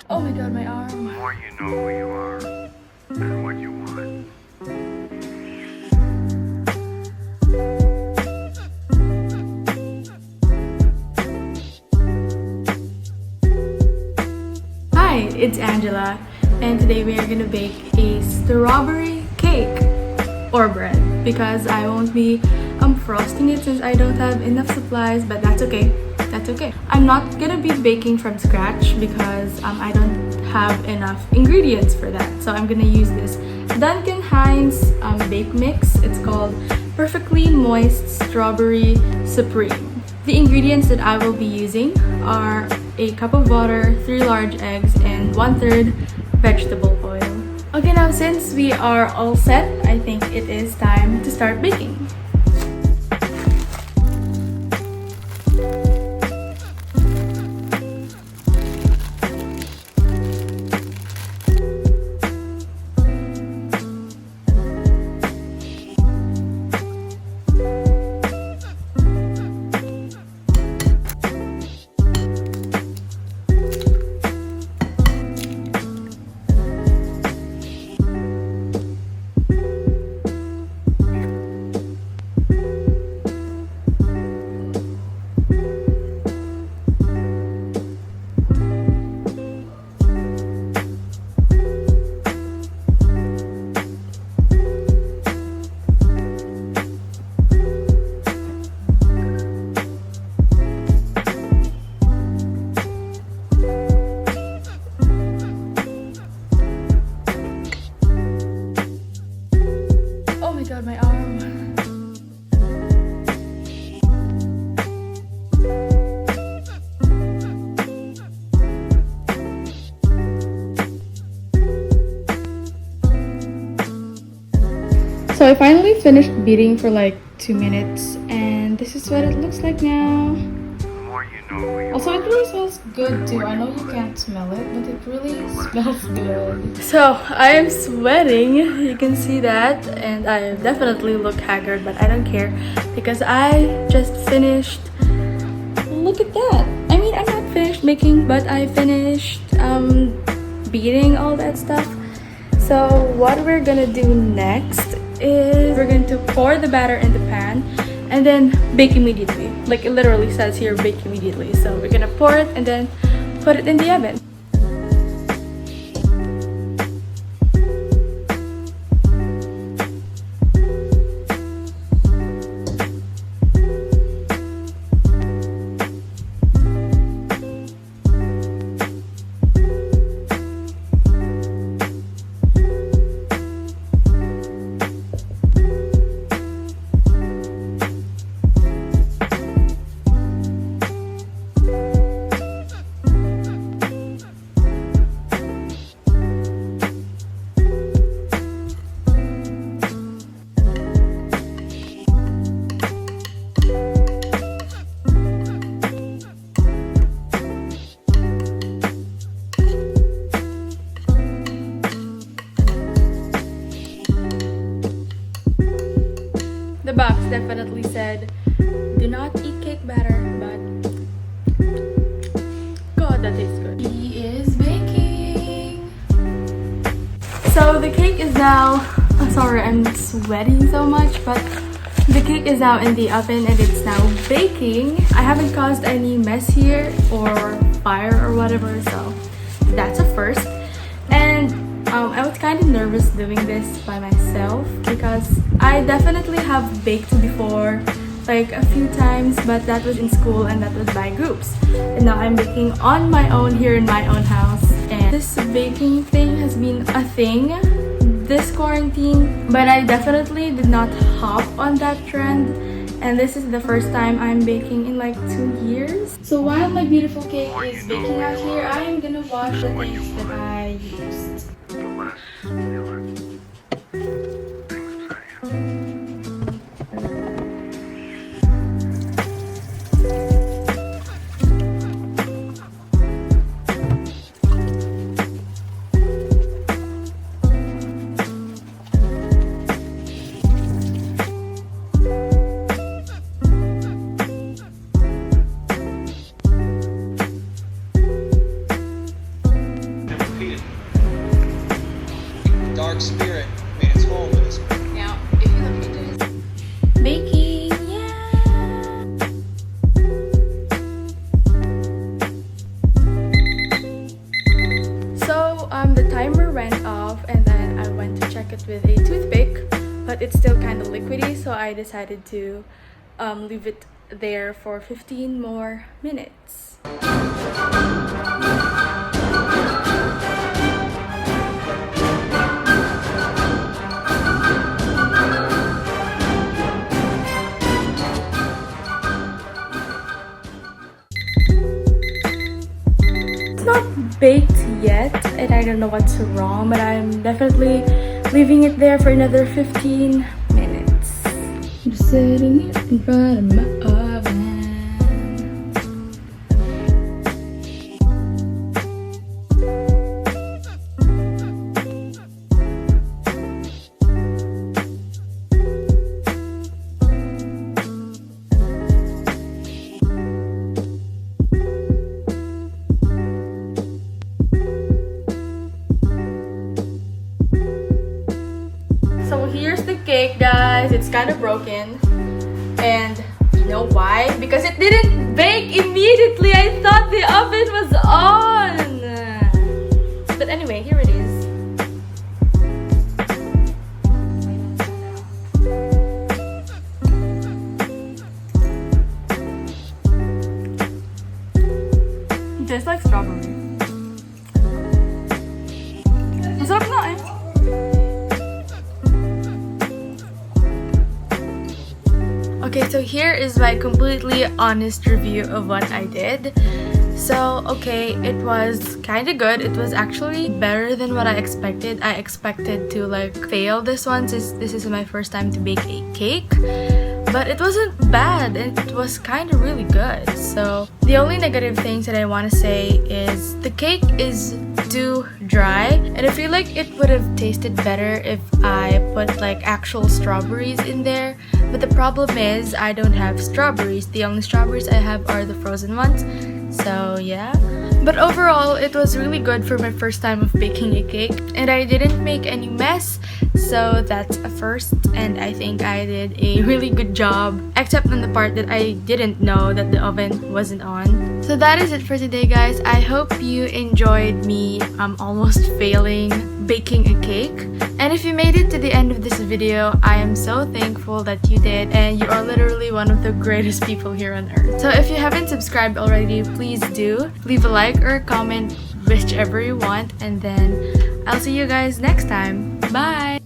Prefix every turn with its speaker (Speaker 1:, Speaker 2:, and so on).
Speaker 1: Oh my god, my arm.
Speaker 2: The more you know who you are and what you want.
Speaker 1: Hi, it's Angela, and today we are gonna bake a strawberry cake or bread because I won't be frosting it since I don't have enough supplies, but that's okay. That's okay. I'm not gonna be baking from scratch because I don't have enough ingredients for that. So I'm gonna use this Duncan Hines bake mix. It's called Perfectly Moist Strawberry Supreme. The ingredients that I will be using are a cup of water, 3 large eggs, and 1/3 vegetable oil. Okay, now since we are all set, I think it is time to start baking. My arm. So I finally finished beating for like 2 minutes, and this is what it looks like now.
Speaker 2: The more you know who you
Speaker 1: Also, it really smells good too. I know you can't smell it, but it really smells good. So I am sweating, you can see that, and I definitely look haggard, but I don't care because I just finished. Look at that. I mean, I'm not finished making, but I finished beating all that stuff. So what we're gonna do next is we're going to pour the batter in the pan and then bake immediately. Like it literally says here, bake immediately. So we're gonna pour it and then put it in the oven. The box definitely said, do not eat cake batter, but God, that tastes good. He is baking. So the cake is now, sorry, I'm sweating so much, but the cake is now in the oven and it's now baking. I haven't caused any mess here or fire or whatever, so that's a first. And I was kind of nervous doing this by myself because I definitely have baked before, like a few times, but that was in school and that was by groups. And now I'm baking on my own here in my own house. And this baking thing has been a thing this quarantine, but I definitely did not hop on that trend. And this is the first time I'm baking in like 2 years. So while my beautiful cake is baking out here, I am gonna wash the things that I used.
Speaker 2: the less you learn. Things say.
Speaker 3: repeatedly. The dark spirit made its home in this room.
Speaker 1: Now, if you look into this baking, So the timer went off and then I went to check it with a toothpick, but it's still kind of liquidy, so I decided to leave it there for 15 more minutes. It's not baked yet and I don't know what's wrong, but I'm definitely leaving it there for another 15 minutes. I'm just sitting here in front of my oven. So here's the cake, guys. It's kind of broken. And you know why? Because it didn't bake immediately. I thought the oven was on. But anyway, here it is. It tastes like strawberry. Masarap nga eh. Okay, so here is my completely honest review of what I did. So, okay, it was kind of good. It was actually better than what I expected. I expected to like fail this one since this is my first time to bake a cake. But it wasn't bad. It was kind of really good. So, the only negative things that I want to say is the cake is too dry, and I feel like it would have tasted better if I put like actual strawberries in there. But the problem is I don't have strawberries. The only strawberries I have are the frozen ones. So yeah. But overall, it was really good for my first time of baking a cake, and I didn't make any mess, so that's a first, and I think I did a really good job, except on the part that I didn't know that the oven wasn't on. So that is it for today, guys. I hope you enjoyed me almost failing baking a cake. And if you made it to the end of this video, I am so thankful that you did, and you are literally one of the greatest people here on earth. So if you haven't subscribed already, please do. Leave a like or a comment, whichever you want, and then I'll see you guys next time. Bye!